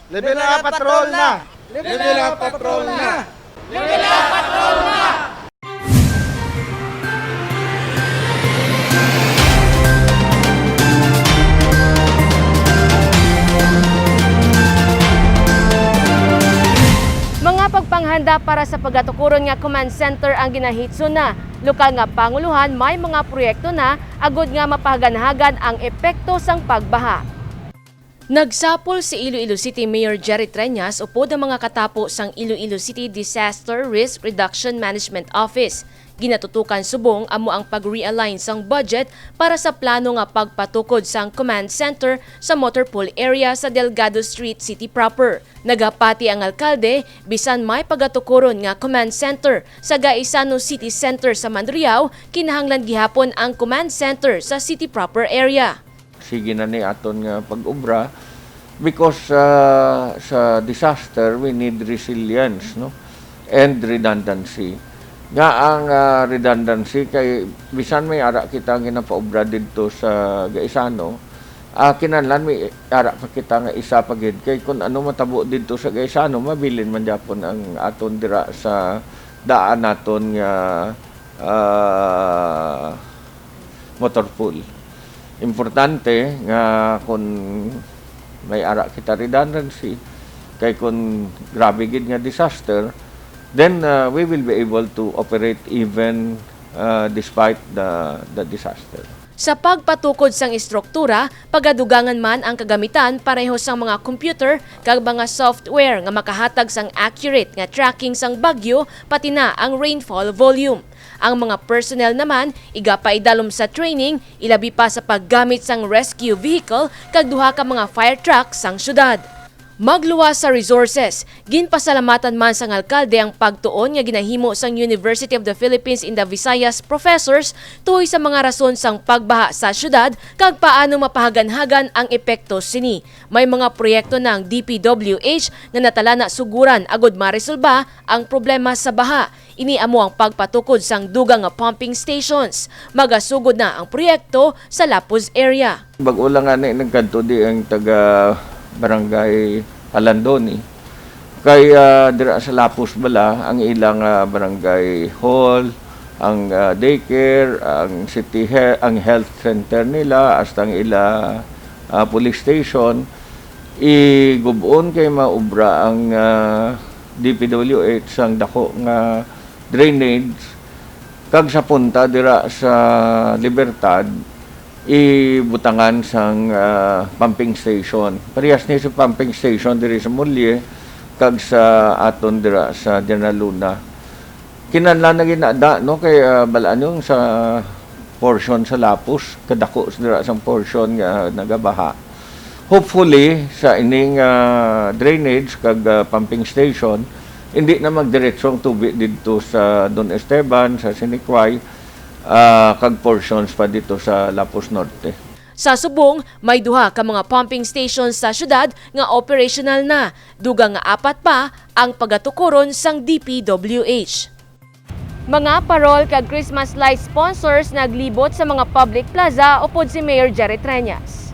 Level up patrol na! Level up patrol na! Mga pagpanghanda para sa pagatukuron nga command center ang ginahitso na. Lokal nga panguluhan may mga proyekto na agod nga mapaganhagan ang epekto sang pagbaha. Nagsapol si Iloilo City Mayor Jerry Treñas upod ang mga katapo sang Iloilo City Disaster Risk Reduction Management Office. Ginatutukan subong amo ang pag-realign sang budget para sa plano nga pagpatukod sang command center sa motorpool area sa Delgado Street City proper. Nagapati ang alkalde bisan may pagatukuron nga command center sa Gaisano City Center sa Mandurriao, kinahanglan gihapon ang command center sa city proper area. Sige na ni aton nga pag-ubra because sa disaster we need resilience, no, and redundancy. Nga ang redundancy kay bisan may ara kita ginapaobra didto sa Gaisano, kinahanglan may ara pa kita nga isa pagid kay kun ano matabo didto sa Gaisano mabilin man gyapon ang aton dira sa daan naton nga motor pool. Importante nga kung may ara kita redundancy kay kung grabe gid nga disaster, then we will be able to operate even despite the disaster. Sa pagpatukod sang istruktura, pagadugangan man ang kagamitan pareho sang mga computer kag mga software nga makahatag sang accurate nga tracking sang bagyo pati na ang rainfall volume. Ang mga personnel naman igapaidalom sa training ilabi pa sa paggamit sang rescue vehicle kag duha ka mga fire truck sang syudad. Magluwas sa resources, ginpasalamatan man sang alkalde ang pagtuon nga ginahimo sang University of the Philippines in the Visayas professors tuhoy sa mga rason sang pagbaha sa syudad kag paano mapahagan-hagan ang epekto sini. May mga proyekto ng DPWH nga natala na suguran agod maresolba ang problema sa baha. Ini amo ang pagpatukod sang dugang nga pumping stations. Magasugod na ang proyekto sa Lapuz area. Bag-o lang nga nagkanto di ang taga barangay Alandoni. Kay dira sa Lapuz bala ang ilang barangay hall, ang daycare, ang ang health center nila hasta ang ila police station igubon kay maubra ang DPWH sang dako nga drainage kag sa punta dira sa Libertad ibutangan sang pumping station. Parehas ni sa pumping station diri sa Mulye kag sa aton dira sa General Luna. Kinahanglan na ginada no kay balaan yung sa portion sa Lapuz kadako dira sang portion nga nagabaha. Hopefully sa ining drainage kag pumping station hindi na magdiretsong tubig dito sa Don Esteban, sa Siniquay, kag portions pa dito sa Lapuz Norte. Sa subong, may duha ka mga pumping stations sa syudad nga operational na. Dugang nga apat pa ang pagatukuron sang DPWH. Mga parol kag Christmas light sponsors naglibot sa mga public plaza upod si Mayor Jerry Treñas.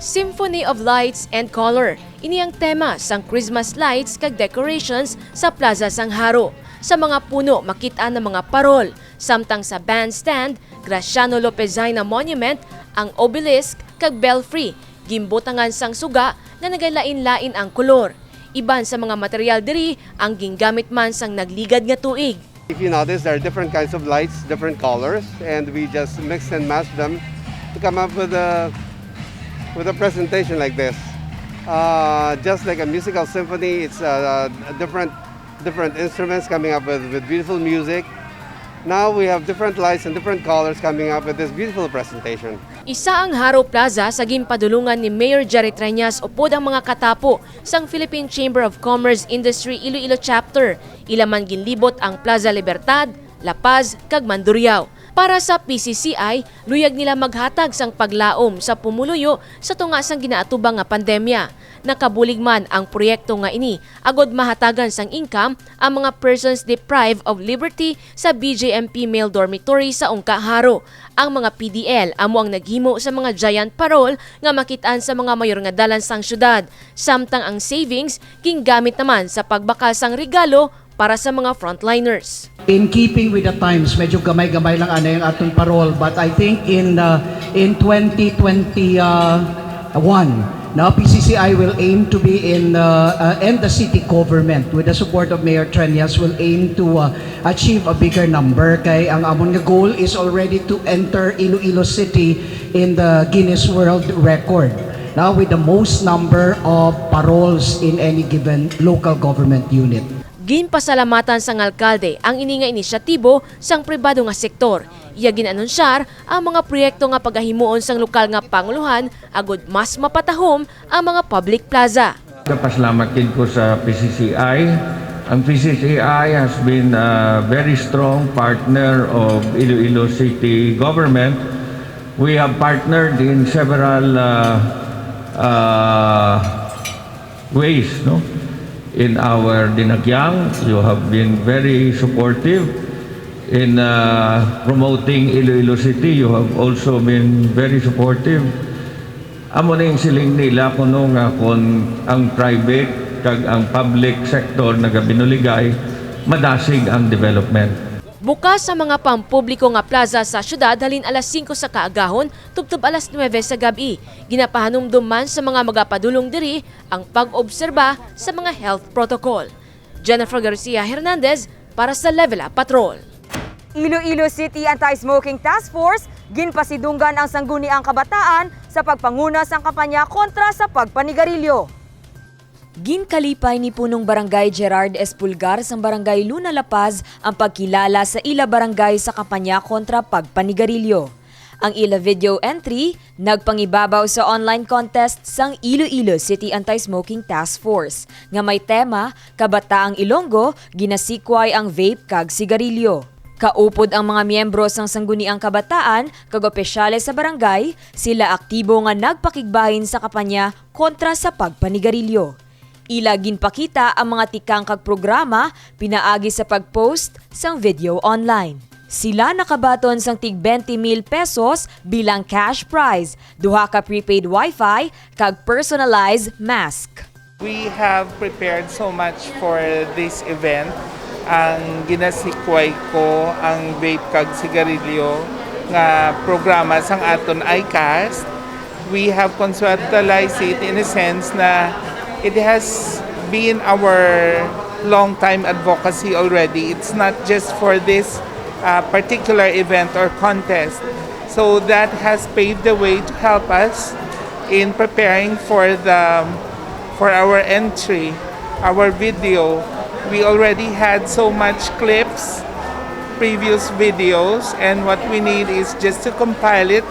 Symphony of Lights and Color. Ini ang tema sang Christmas lights kag decorations sa Plaza sang Haro. Sa mga puno makita ang mga parol. Samtang sa bandstand, Graciano Lopezina Monument, ang obelisk kag belfry, gimbutangan sang suga nga nagalain-lain ang kolor. Iban sa mga material diri ang gingamit man sang nagligad nga tuig. If you notice, there are different kinds of lights, different colors, and we just mix and match them to come up with a presentation like this. Just like a musical symphony, it's different instruments coming up with beautiful music. Now we have different lights and different colors coming up with this beautiful presentation. Isa ang Haro Plaza sa ginpadulungan ni Mayor Jerry Treñas upod ang mga katapo sang Philippine Chamber of Commerce Industry Iloilo Chapter. Ilaman ginlibot ang Plaza Libertad, La Paz, kag Mandurriao. Para sa PCCI, luyag nila maghatag sang paglaom sa pumuluyo sa tunga sang ginaatubang nga pandemya. Nakabulig man ang proyekto nga ini, agod mahatagan sang income ang mga persons deprived of liberty sa BJMP male dormitory sa Ungkaharo. Ang mga PDL amo ang naghimo sa mga giant parol nga makitaan sa mga mayor nga dalan sang syudad. Samtang ang savings ginggamit naman sa pagbakal sang regalo para sa mga frontliners. In keeping with the times, medyo gamay-gamay lang ana yung atong parol, but I think in 2021, now PCCI will aim to be in and the city government with the support of Mayor Trenyas will aim to achieve a bigger number. Kay ang amon nga goal is already to enter Iloilo City in the Guinness World Record. Now with the most number of paroles in any given local government unit. Ginpasalamatan sang alkalde ang ini nga inisyatibo sang pribado nga sektor. Iya ginanunsyar ang mga proyekto nga pagahimuon sang lokal nga panguluhan agud mas mapatahom ang mga public plaza. Pasalamat din ko sa PCCI. Ang PCCI has been a very strong partner of Iloilo City government. We have partnered in several ways, no? In our Dinagyang, you have been very supportive. In promoting Iloilo City, you have also been very supportive. Amo na yung siling nila kuno nga kung ang private kag ang public sector nagabinuligay, madasig ang development. Bukas sa mga pampubliko nga plaza sa syudad halin alas 5 sa kaagahon tubtob alas 9 sa gabi. Ginapahanumdum man sa mga magapadulong diri ang pag-obserba sa mga health protocol. Jennifer Garcia Hernandez para sa Level Up Patrol. Iloilo City Anti-Smoking Task Force ginpasidunggan ang sangguniang kabataan sa pagpanguna sang kampanya kontra sa pagpanigarilyo. Ginkalipay ni punong barangay Gerard S. Pulgar sang barangay Luna La Paz ang pagkilala sa ila barangay sa kampanya kontra pagpanigarilyo. Ang ila video entry nagpangibabaw sa online contest sang Iloilo City Anti-Smoking Task Force nga may tema Kabataang Ilonggo ginasikway ang vape kag sigarilyo. Kaupod ang mga miyembro sang sangguniang kabataan kag opisyales sa barangay, sila aktibo nga nagpakigbahin sa kampanya kontra sa pagpanigarilyo. Ila ginpakita ang mga tikang kag programa pinaagi sa pagpost sang video online. Sila nakabaton sang tig 20,000 pesos bilang cash prize, duha ka prepaid wifi kag personalized mask. We have prepared so much for this event. Ang ginasikway ko ang vape kag sigarilyo nga programa sang aton ICAST. We have conceptualized it in a sense na it has been our long time advocacy already. It's not just for this particular event or contest. So that has paved the way to help us in preparing for our entry, our video. We already had so much clips, previous videos, and what we need is just to compile it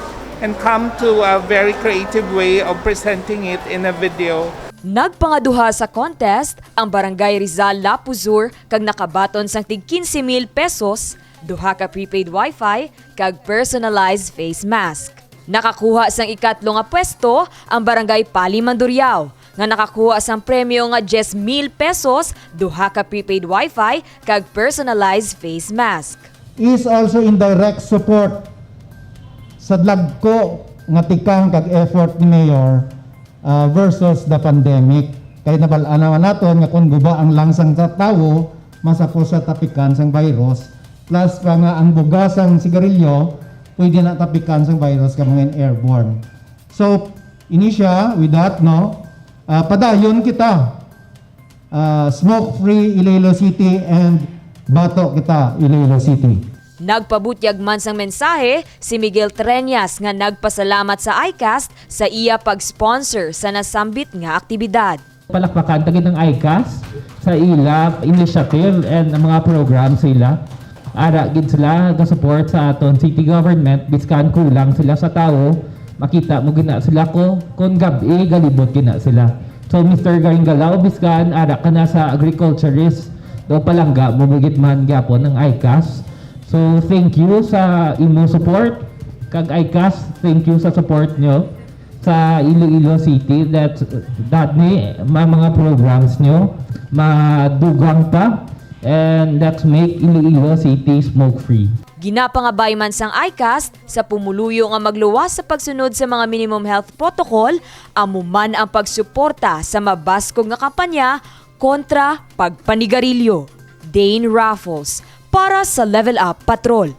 and come to a very creative way of presenting it in a video. Nagpangaduha sa contest ang Barangay Rizal Lapuzur kag nakabaton sang tig 15,000 pesos, duha ka prepaid wifi kag personalized face mask. Nakakuha sang ikatlo nga pwesto ang Barangay Pali Mandurriao nga nakakuha sang premyo nga 10,000 pesos, duha ka prepaid wifi kag personalized face mask. Is also in direct support sa dagko nga tikang kag effort ni Mayor versus the pandemic. Kaya nabalaan naman natin nga kung guba ang langsang sa tao, masapos sa tapikan sang virus, plus pa nga ang bugas sang sigarilyo, pwede na tapikan sang virus ka mga airborne. So, inisya, with that, no, padayon kita, smoke-free Iloilo City and bato kita Iloilo City. Nagpabutyag man sang mensahe si Miguel Trenyas nga nagpasalamat sa ICAST sa iya pag-sponsor sa nasambit nga aktibidad. Palakpakan tagid ng ICAST sa ila initiative and ang mga program sila. Ara gid sila ga-support sa aton city government biskan kulang sila sa tao, makita mo gina sila ko kon gabi galibot gina sila. So Mr. Garinggalao biskan ara kana sa agriculturist do palangga mumugit man gyapon ng ICAST. So thank you sa imo support. Kag ICAS, thank you sa support nyo sa Iloilo City that ni mga programs nyo madugang pa and let's make Iloilo City smoke-free. Ginapangabay man sang ICAS sa pumuluyo nga magluwas sa pagsunod sa mga minimum health protocol, amo man ang pagsuporta sa mabaskog nga kampanya kontra pagpanigarilyo. Dane Raffles para sa Level Up Patrol.